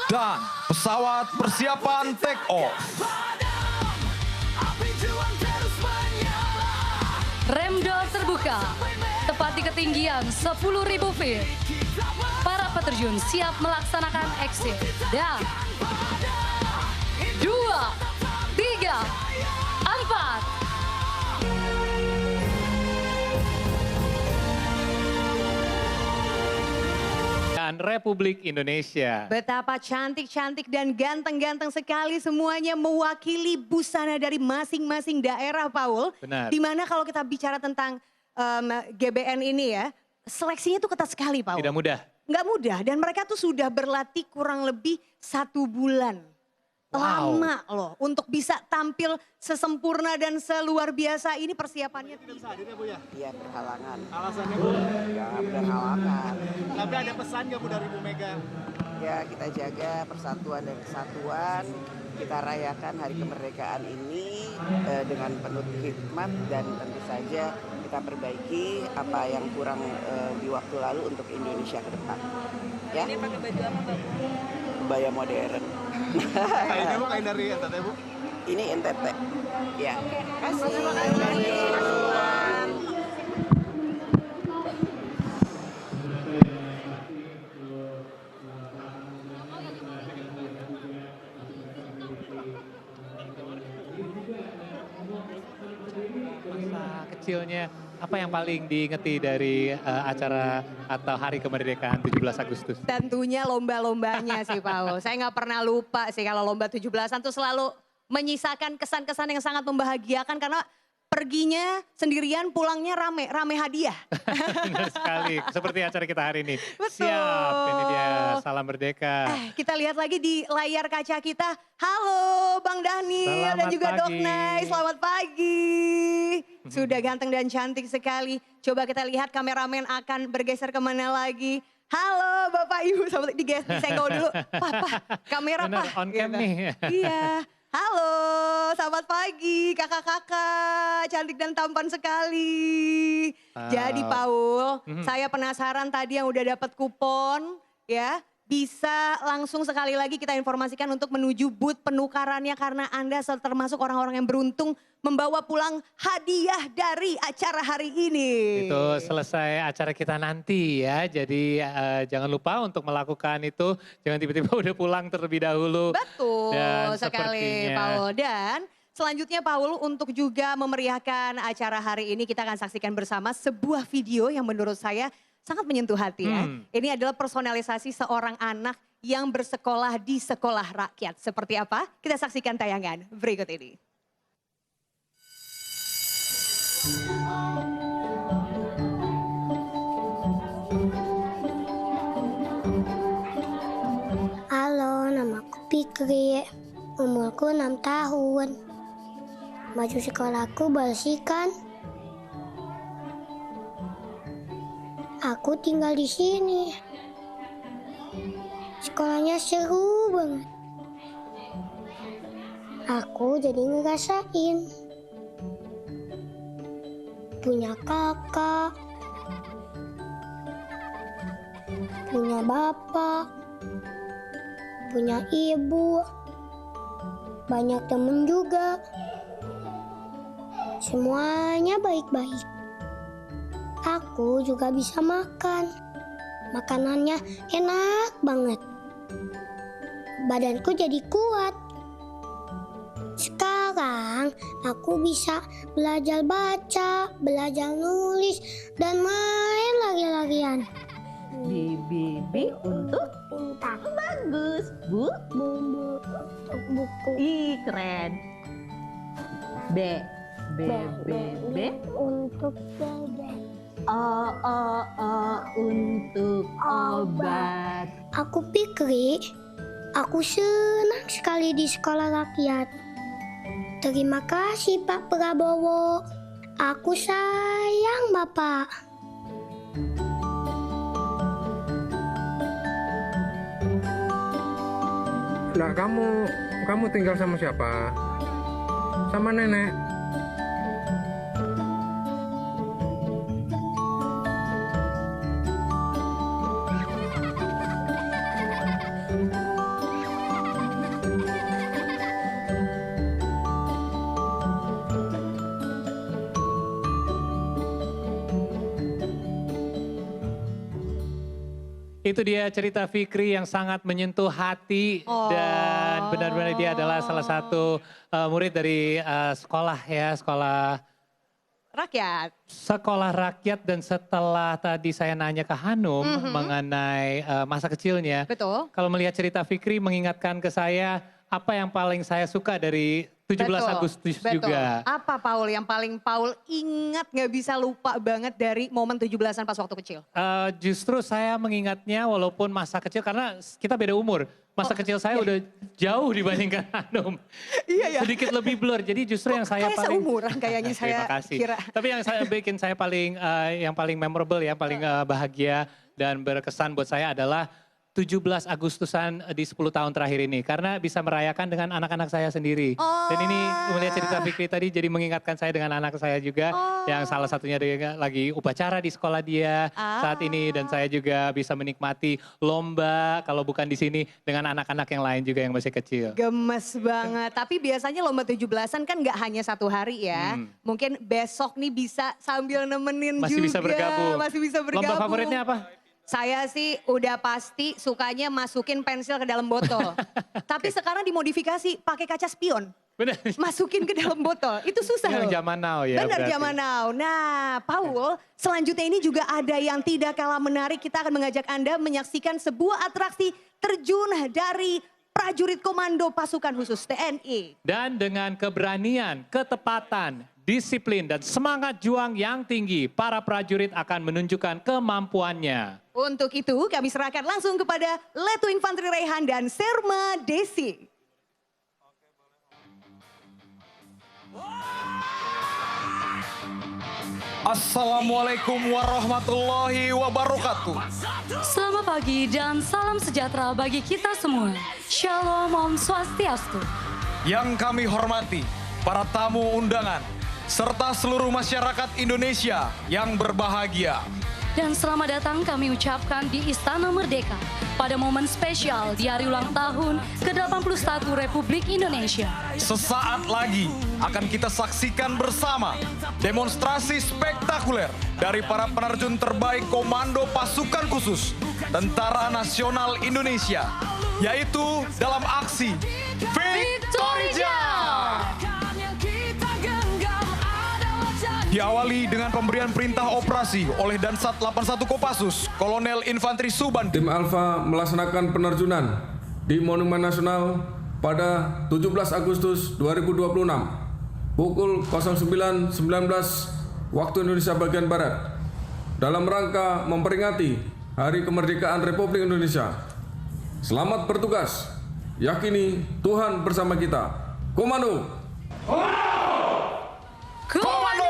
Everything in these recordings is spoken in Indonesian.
Dan pesawat persiapan take off. Remdol terbuka, tepat di ketinggian 10.000 feet. Para peterjun siap melaksanakan exit. Dan 2, 3, 4. Republik Indonesia. Betapa cantik-cantik dan ganteng-ganteng sekali semuanya mewakili busana dari masing-masing daerah, Paul. Benar. Dimana kalau kita bicara tentang GBN ini ya, seleksinya tuh ketat sekali, Paul. Tidak mudah. Nggak mudah dan mereka tuh sudah berlatih kurang lebih 1 bulan. Lama loh untuk bisa tampil sesempurna dan seluar biasa ini persiapannya. Tidak bisa hadir ya Bu ya? Iya, berhalangan. Alasannya Bu? Ya, berhalangan. Tapi ada pesan nggak Bu dari Bu Mega? Ya, kita jaga persatuan dan kesatuan. Kita rayakan hari kemerdekaan ini dengan penuh hikmat dan tentu saja kita perbaiki apa yang kurang di waktu lalu untuk Indonesia ke depan. Ya. Ini pakai baju apa, Bang? Kebaya modern. Kayaknya Bu, kayak dari NTT Bu? Ini NTT. Ya. Kasih. Masa kecilnya, apa yang paling diingeti dari acara atau hari kemerdekaan 17 Agustus? Tentunya lomba-lombanya sih, Paul. Saya nggak pernah lupa sih kalau lomba 17-an tuh selalu menyisakan kesan-kesan yang sangat membahagiakan karena perginya sendirian, pulangnya rame hadiah. Benar sekali, seperti acara kita hari ini. Betul. Siap, ini dia Salam Merdeka. Kita lihat lagi di layar kaca kita. Halo Bang Daniel dan Selamat juga Dok pagi. Nay, selamat pagi. Sudah ganteng dan cantik sekali. Coba kita lihat kameramen akan bergeser kemana lagi. Halo Bapak Ibu, disenggol dulu. Papa, kamera Benar, Pak. on cam Gitu. nih. Iya. Halo, selamat pagi kakak-kakak, cantik dan tampan sekali. Jadi Paul, saya penasaran tadi yang udah dapat kupon ya. Bisa langsung sekali lagi kita informasikan untuk menuju booth penukarannya karena Anda termasuk orang-orang yang beruntung membawa pulang hadiah dari acara hari ini. Itu selesai acara kita nanti ya. Jadi jangan lupa untuk melakukan itu. Jangan tiba-tiba udah pulang terlebih dahulu. Betul Dan sekali sepertinya- Paul. Dan selanjutnya Paul untuk juga memeriahkan acara hari ini kita akan saksikan bersama sebuah video yang menurut saya sangat menyentuh hati ya. Ini adalah personalisasi seorang anak yang bersekolah di sekolah rakyat. Seperti apa? Kita saksikan tayangan berikut ini. Halo, namaku Fikri. Umurku 6 tahun. Baju sekolahku bersihkan. Aku tinggal di sini. Sekolahnya seru banget. Aku jadi ngerasain. Punya kakak. Punya bapak. Punya ibu. Banyak temen juga. Semuanya baik-baik. Aku juga bisa makan. Makanannya enak banget. Badanku jadi kuat. Sekarang aku bisa belajar baca, belajar nulis, dan main lari-larian. B untuk Pintar. bagus, Bu. Bumbu untuk buku. Ih, keren. B Untuk bebek. O untuk obat. Aku Fikri, aku senang sekali di sekolah rakyat. Terima kasih Pak Prabowo. Aku sayang Bapak. Lah kamu tinggal sama siapa? Sama nenek. Itu dia cerita Fikri yang sangat menyentuh hati dan benar-benar dia adalah salah satu murid dari sekolah rakyat. Dan setelah tadi saya nanya ke Hanum mengenai masa kecilnya. Betul. Kalau melihat cerita Fikri mengingatkan ke saya apa yang paling saya suka dari 17 Agustus juga. Apa Paul yang paling Paul ingat gak bisa lupa banget dari momen 17-an pas waktu kecil? Justru saya mengingatnya walaupun masa kecil karena kita beda umur. Masa kecil saya udah jauh dibandingkan Hanum. Iya ya. Sedikit lebih blur. Jadi justru yang saya kayak paling seumuran kayaknya saya terima kasih. kira. Tapi yang saya bikin saya paling yang paling memorable ya, paling bahagia dan berkesan buat saya adalah 17 Agustusan di 10 tahun terakhir ini. Karena bisa merayakan dengan anak-anak saya sendiri. Dan ini melihat cerita Fikri tadi jadi mengingatkan saya dengan anak saya juga. Yang salah satunya lagi upacara di sekolah dia saat ini. Dan saya juga bisa menikmati lomba kalau bukan di sini dengan anak-anak yang lain juga yang masih kecil. Gemes banget. Tapi biasanya lomba 17-an kan gak hanya satu hari ya. Mungkin besok nih bisa sambil nemenin Masih juga. bisa bergabung. Masih bisa bergabung. Lomba favoritnya apa? Saya sih udah pasti sukanya masukin pensil ke dalam botol. Tapi sekarang dimodifikasi pakai kaca spion. Benar. Masukin ke dalam botol. Itu susah loh. Yang zaman now ya. Benar berarti. zaman now. Nah Paul, selanjutnya ini juga ada yang tidak kalah menarik. Kita akan mengajak Anda menyaksikan sebuah atraksi terjun dari prajurit komando pasukan khusus TNI. Dan dengan keberanian, ketepatan, disiplin dan semangat juang yang tinggi, para prajurit akan menunjukkan kemampuannya. Untuk itu kami serahkan langsung kepada Letu Infanteri Raihan dan Serma Desi. Assalamualaikum warahmatullahi wabarakatuh. Selamat pagi dan salam sejahtera bagi kita semua. Shalom Om Swastiastu. Yang kami hormati, para tamu undangan, serta seluruh masyarakat Indonesia yang berbahagia. Dan selamat datang kami ucapkan di Istana Merdeka pada momen spesial di hari ulang tahun ke-81 Republik Indonesia. Sesaat lagi akan kita saksikan bersama demonstrasi spektakuler dari para penerjun terbaik Komando Pasukan Khusus Tentara Nasional Indonesia, yaitu dalam aksi Victorija. Diawali dengan pemberian perintah operasi oleh Dansat 81 Kopassus, Kolonel Infanteri Suban. Tim Alfa melaksanakan penerjunan di Monumen Nasional pada 17 Agustus 2026 pukul 09.19 waktu Indonesia bagian Barat dalam rangka memperingati Hari Kemerdekaan Republik Indonesia. Selamat bertugas. Yakini Tuhan bersama kita. Komando. Komando!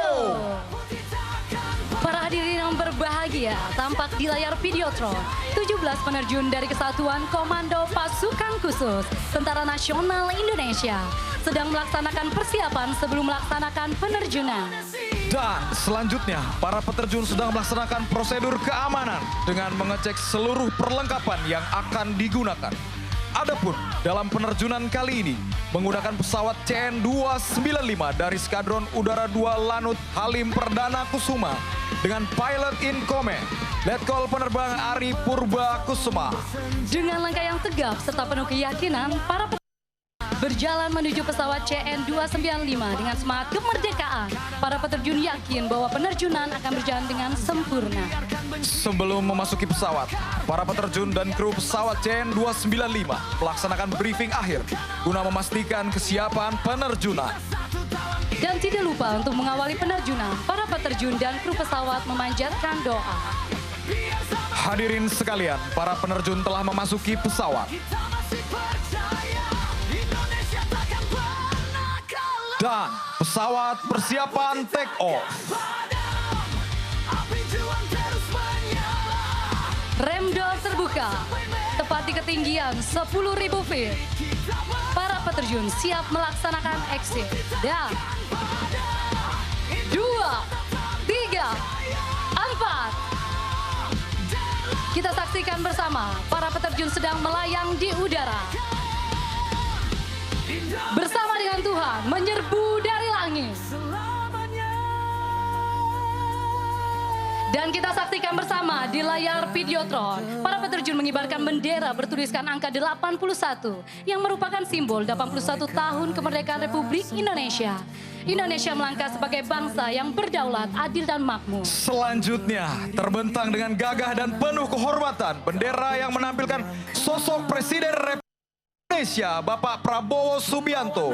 Para hadirin yang berbahagia, tampak di layar Videotron 17 penerjun dari Kesatuan Komando Pasukan Khusus Tentara Nasional Indonesia sedang melaksanakan persiapan sebelum melaksanakan penerjunan. Dan selanjutnya, para peterjun sedang melaksanakan prosedur keamanan dengan mengecek seluruh perlengkapan yang akan digunakan. Adapun dalam penerjunan kali ini menggunakan pesawat CN-295 dari Skadron Udara 2 Lanut Halim Perdana Kusuma dengan pilot in command Letkol Penerbang Ari Purba Kusuma. Dengan langkah yang tegap serta penuh keyakinan, para berjalan menuju pesawat CN-295 dengan semangat kemerdekaan. Para peterjun yakin bahwa penerjunan akan berjalan dengan sempurna. Sebelum memasuki pesawat, para peterjun dan kru pesawat CN-295 melaksanakan briefing akhir guna memastikan kesiapan penerjunan. Dan tidak lupa untuk mengawali penerjunan, para peterjun dan kru pesawat memanjatkan doa. Hadirin sekalian, para penerjun telah memasuki pesawat. Dan pesawat persiapan take off. Rem door terbuka, tepat di ketinggian 10.000 feet. Para peterjun siap melaksanakan exit. Dan 2, 3, 4. Kita saksikan bersama para peterjun sedang melayang di udara. Bersama dengan Tuhan menyerbu dari langit. Dan kita saksikan bersama di layar Videotron, para peterjun mengibarkan bendera bertuliskan angka 81 yang merupakan simbol 81 tahun kemerdekaan Republik Indonesia. Indonesia melangkah sebagai bangsa yang berdaulat, adil dan makmur. Selanjutnya, terbentang dengan gagah dan penuh kehormatan, bendera yang menampilkan sosok Presiden Republik Indonesia, Bapak Prabowo Subianto.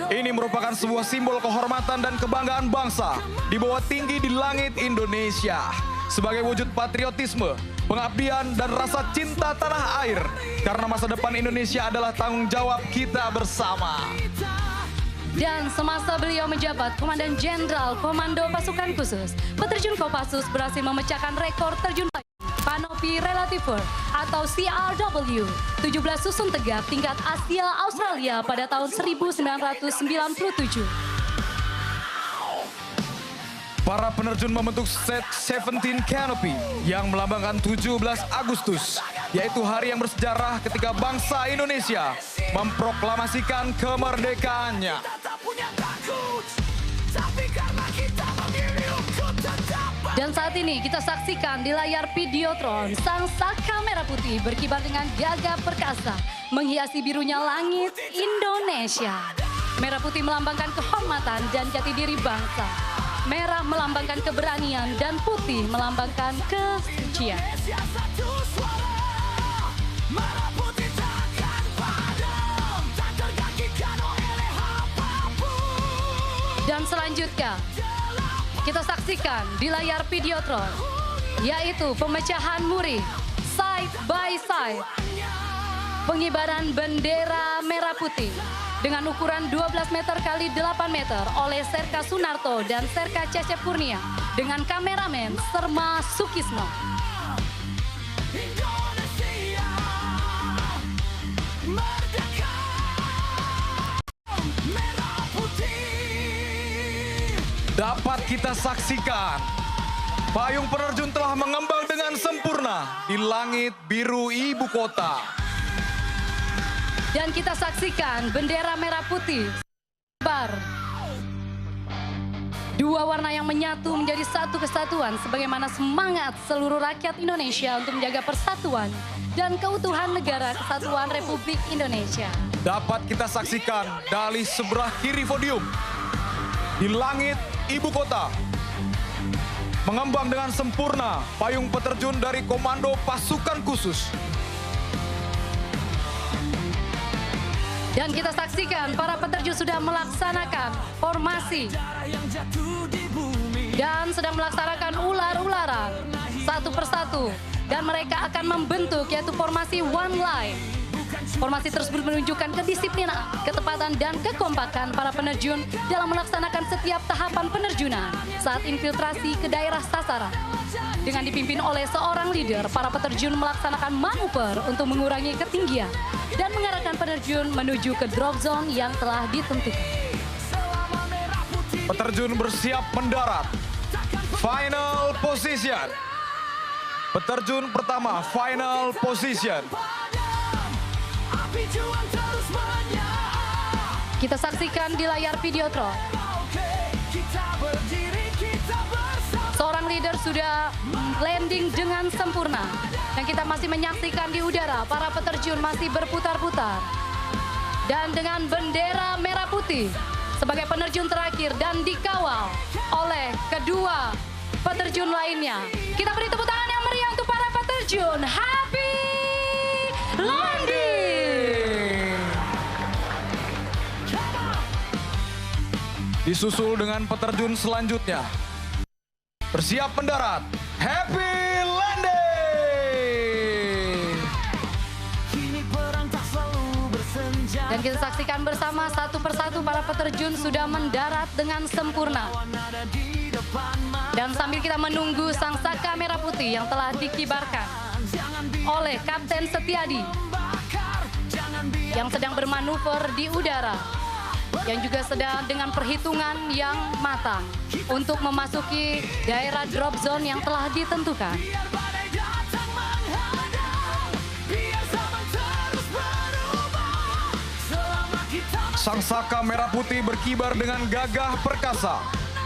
Ini merupakan sebuah simbol kehormatan dan kebanggaan bangsa dibawa tinggi di langit Indonesia. Sebagai wujud patriotisme, pengabdian dan rasa cinta tanah air. Karena masa depan Indonesia adalah tanggung jawab kita bersama. Dan semasa beliau menjabat Komandan Jenderal Komando Pasukan Khusus, peterjun Kopassus berhasil memecahkan rekor terjun Kanopi Relativer atau CRW 17 susun tegak tingkat Asia Australia pada tahun 1997. Para penerjun membentuk set 17 Canopy yang melambangkan 17 Agustus, yaitu hari yang bersejarah ketika bangsa Indonesia memproklamasikan kemerdekaannya. Dan saat ini kita saksikan di layar Videotron, sang saka merah putih berkibar dengan gagah perkasa, menghiasi birunya langit Indonesia. Merah putih melambangkan kehormatan dan jati diri bangsa. Merah melambangkan keberanian dan putih melambangkan kesucian. Dan selanjutnya, kita saksikan di layar Videotron, yaitu pemecahan muri side by side. Pengibaran bendera merah putih dengan ukuran 12 meter kali 8 meter oleh Serka Sunarto dan Serka Cecep Kurnia dengan kameramen Serma Sukisno. Dapat kita saksikan, payung penerjun telah mengembang dengan sempurna di langit biru ibu kota. Dan kita saksikan bendera merah putih bar. Dua warna yang menyatu menjadi satu kesatuan sebagaimana semangat seluruh rakyat Indonesia untuk menjaga persatuan dan keutuhan negara kesatuan Republik Indonesia. Dapat kita saksikan dari sebelah kiri podium di langit ibu kota mengembang dengan sempurna payung peterjun dari Komando Pasukan Khusus. Dan kita saksikan para peterjun sudah melaksanakan formasi dan sedang melaksanakan ular-ularan satu persatu, dan mereka akan membentuk yaitu formasi one line. Formasi tersebut menunjukkan kedisiplinan, ketepatan dan kekompakan para penerjun dalam melaksanakan setiap tahapan penerjunan saat infiltrasi ke daerah sasaran. Dengan dipimpin oleh seorang leader, para peterjun melaksanakan manuver untuk mengurangi ketinggian dan mengarahkan penerjun menuju ke drop zone yang telah ditentukan. Peterjun bersiap mendarat. Final position. Peterjun pertama, final position. Kita saksikan di layar Videotron. Seorang leader sudah landing dengan sempurna. Dan kita masih menyaksikan di udara, para peterjun masih berputar-putar. Dan dengan bendera merah putih sebagai penerjun terakhir dan dikawal oleh kedua peterjun lainnya. Kita beri tepuk tangan yang meriah untuk para peterjun. Happy landing! Disusul dengan peterjun selanjutnya. Bersiap mendarat. Happy landing! Dan kita saksikan bersama satu persatu para peterjun sudah mendarat dengan sempurna. Dan sambil kita menunggu sang saka merah putih yang telah dikibarkan oleh Kapten Setiadi yang sedang bermanuver di udara, yang juga sedang dengan perhitungan yang matang untuk memasuki daerah drop zone yang telah ditentukan. Sang saka merah putih berkibar dengan gagah perkasa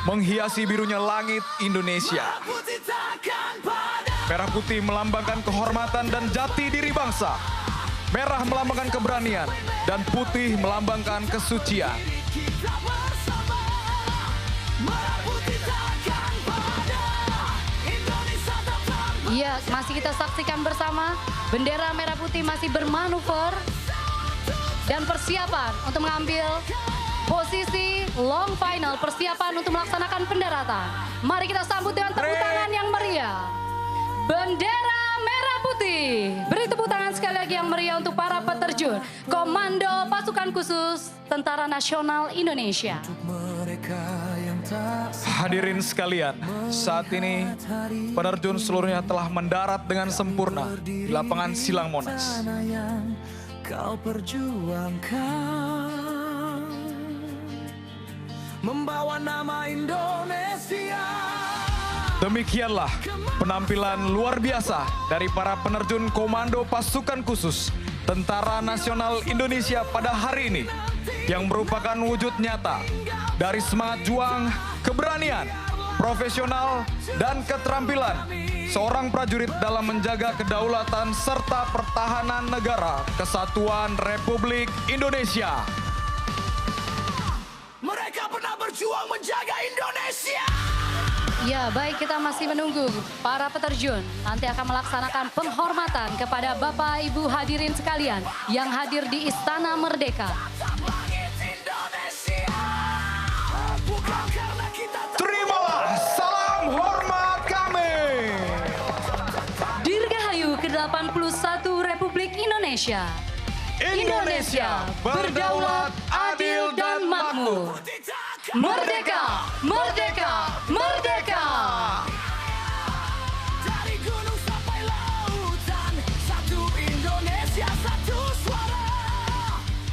menghiasi birunya langit Indonesia. Merah putih melambangkan kehormatan dan jati diri bangsa. Merah melambangkan keberanian dan putih melambangkan kesucian. Iya, masih kita saksikan bersama. Bendera merah putih masih bermanuver dan persiapan untuk mengambil posisi long final, persiapan untuk melaksanakan pendaratan. Mari kita sambut dengan tepuk tangan yang meriah. Bendera merah putih. Beri tepuk tangan sekali lagi yang meriah untuk para peterjun Komando Pasukan Khusus Tentara Nasional Indonesia. Hadirin sekalian, saat ini penerjun seluruhnya telah mendarat dengan sempurna di lapangan Silang Monas. Kau perjuangkan membawa nama Indonesia. Demikianlah penampilan luar biasa dari para penerjun Komando Pasukan Khusus Tentara Nasional Indonesia pada hari ini, yang merupakan wujud nyata dari semangat juang, keberanian, profesional, dan keterampilan seorang prajurit dalam menjaga kedaulatan serta pertahanan negara Kesatuan Republik Indonesia. Mereka pernah berjuang menjaga Indonesia. Ya, baik, kita masih menunggu para peterjun nanti akan melaksanakan penghormatan kepada Bapak Ibu hadirin sekalian yang hadir di Istana Merdeka. Terimalah salam hormat kami. Dirgahayu ke-81 Republik Indonesia. Indonesia berdaulat, adil, dan makmur. Merdeka, merdeka, merdeka. Dari gunung sampai lautan, satu Indonesia, satu suara.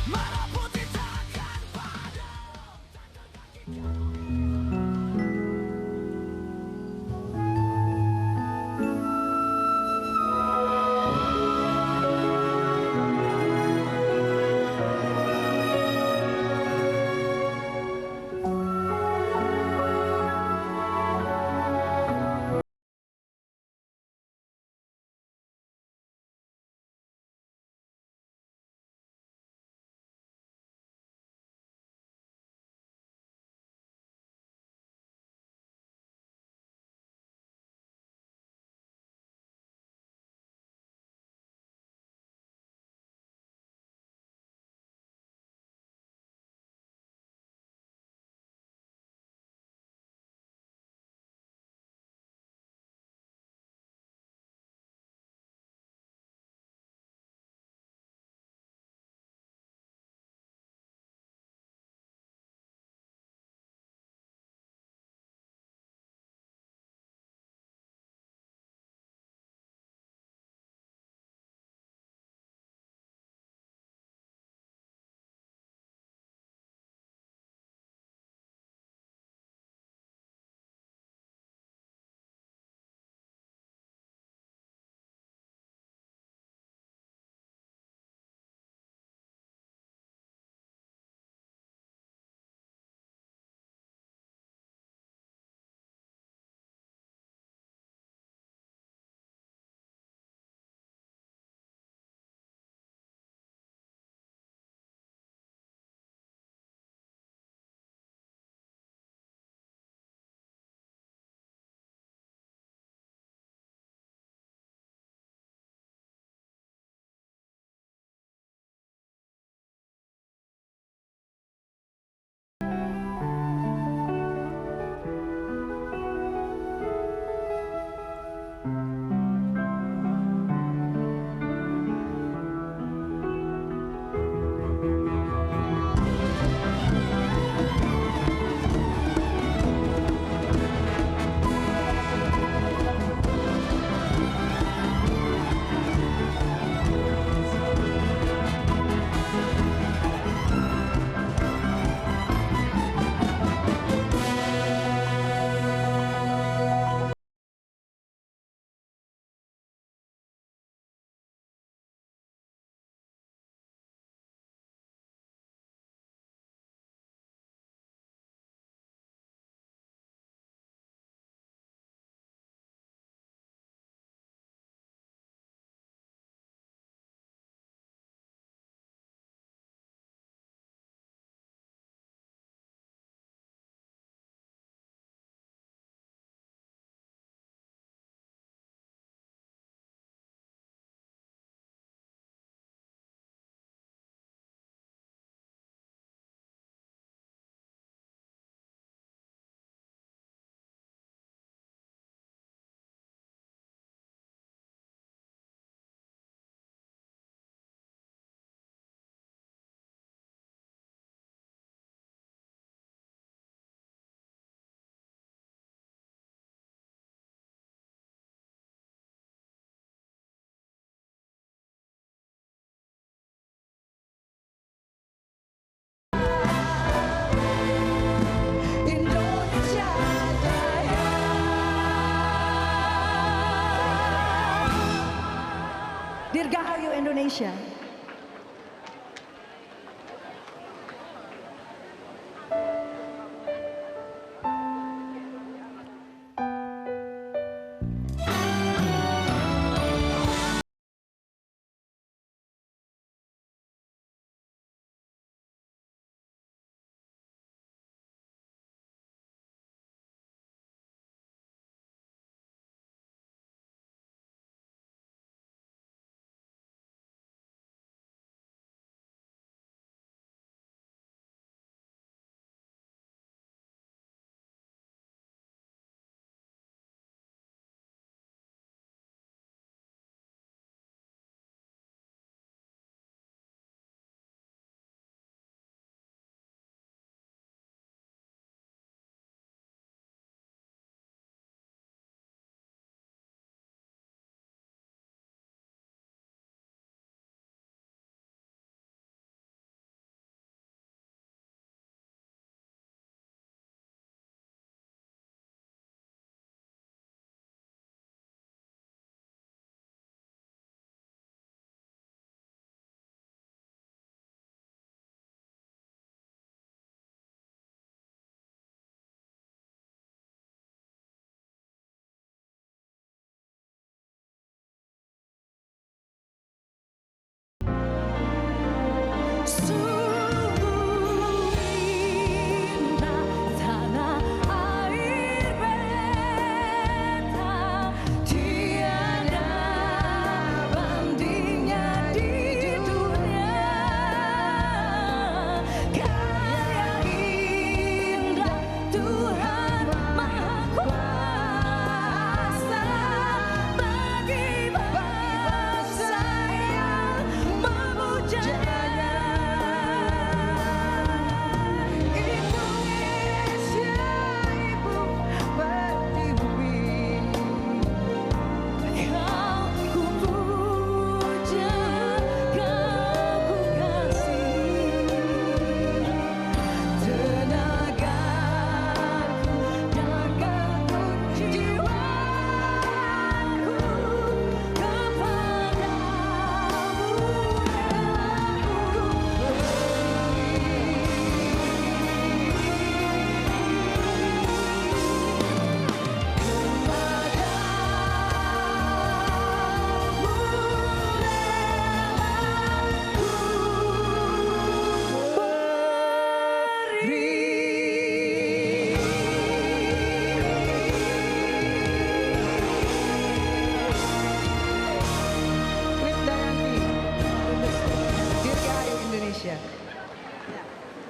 Merah putih takkan padam. Dirgahayu Indonesia.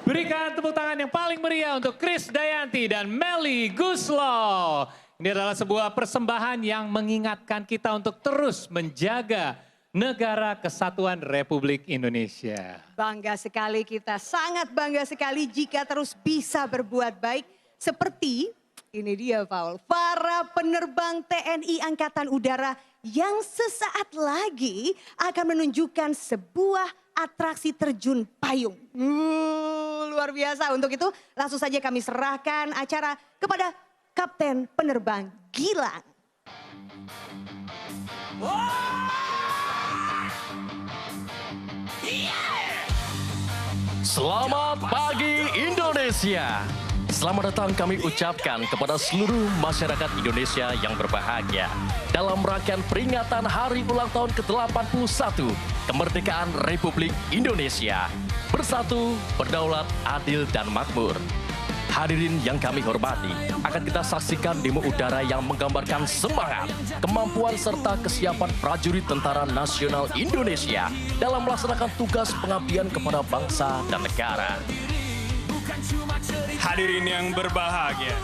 Berikan tepuk tangan yang paling meriah untuk Krisdayanti dan Melly Guslo. Ini adalah sebuah persembahan yang mengingatkan kita untuk terus menjaga Negara Kesatuan Republik Indonesia. Bangga sekali kita, sangat bangga sekali jika terus bisa berbuat baik. Seperti ini dia Paul, para penerbang TNI Angkatan Udara yang sesaat lagi akan menunjukkan sebuah atraksi terjun payung. Luar biasa. Untuk itu langsung saja kami serahkan acara kepada Kapten Penerbang Gilang. Selamat pagi Indonesia. Selamat datang kami ucapkan kepada seluruh masyarakat Indonesia yang berbahagia dalam rangkaian peringatan hari ulang tahun ke-81 kemerdekaan Republik Indonesia. Bersatu, berdaulat, adil, dan makmur. Hadirin yang kami hormati, akan kita saksikan demo udara yang menggambarkan semangat, kemampuan serta kesiapan prajurit Tentara Nasional Indonesia dalam melaksanakan tugas pengabdian kepada bangsa dan negara. Hadirin yang berbahagia,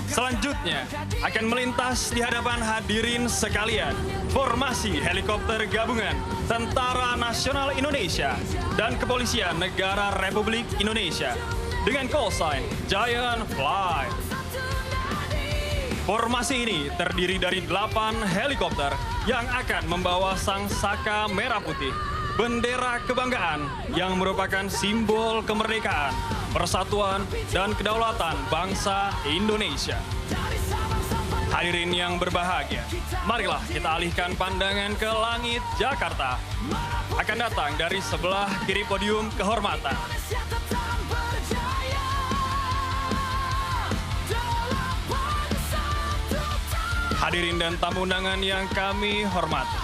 selanjutnya akan melintas di hadapan hadirin sekalian formasi helikopter gabungan Tentara Nasional Indonesia dan Kepolisian Negara Republik Indonesia dengan call sign Giant Fly. Formasi ini terdiri dari 8 helikopter yang akan membawa sang saka merah putih, bendera kebanggaan yang merupakan simbol kemerdekaan, persatuan, dan kedaulatan bangsa Indonesia. Hadirin yang berbahagia, marilah kita alihkan pandangan ke langit Jakarta. Akan datang dari sebelah kiri podium kehormatan. Hadirin dan tamu undangan yang kami hormati.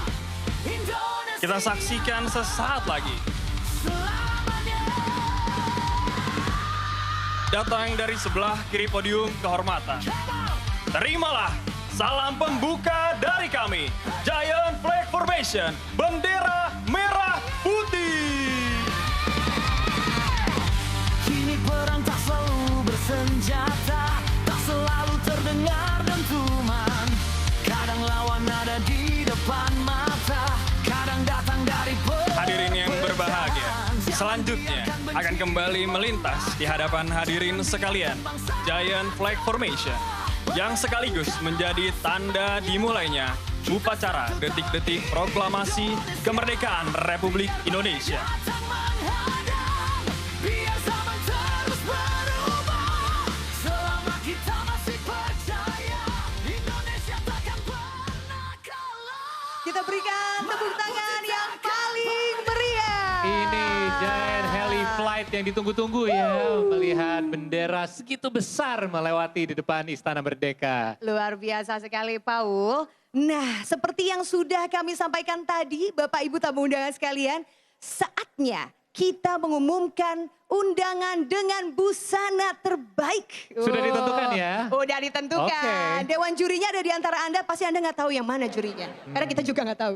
Kita saksikan sesaat lagi. Datang dari sebelah kiri podium kehormatan. Terimalah salam pembuka dari kami. Giant Flag Formation, bendera merah putih. Kini perang tak selalu bersenjata, tak selalu terdengar dentuman. Kadang lawan ada di depan mata, kadang datang dari Hadirin yang berbahagia, selanjutnya akan kembali melintas di hadapan hadirin sekalian Giant Flag Formation yang sekaligus menjadi tanda dimulainya upacara detik-detik proklamasi kemerdekaan Republik Indonesia. biar zaman terus berubah. Selama kita masih percaya, Indonesia takkan pernah kalah. Kita berikan tepuk tangan yang paling meriah. Ini Giant Heli Flight yang ditunggu-tunggu ya. Melihat bendera segitu besar melewati di depan Istana Merdeka. Luar biasa sekali Paul. Nah, seperti yang sudah kami sampaikan tadi, Bapak Ibu tamu undangan sekalian, saatnya kita mengumumkan undangan dengan busana terbaik. Sudah ditentukan ya? Udah ditentukan. Oke. Dewan jurinya ada di antara Anda, pasti Anda nggak tahu yang mana jurinya. Karena kita juga nggak tahu.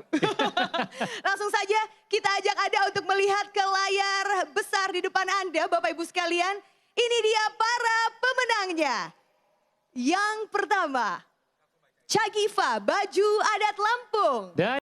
Langsung saja kita ajak Anda untuk melihat ke layar besar di depan Anda, Bapak Ibu sekalian. Ini dia para pemenangnya. Yang pertama, Cagiva, baju adat Lampung. Dan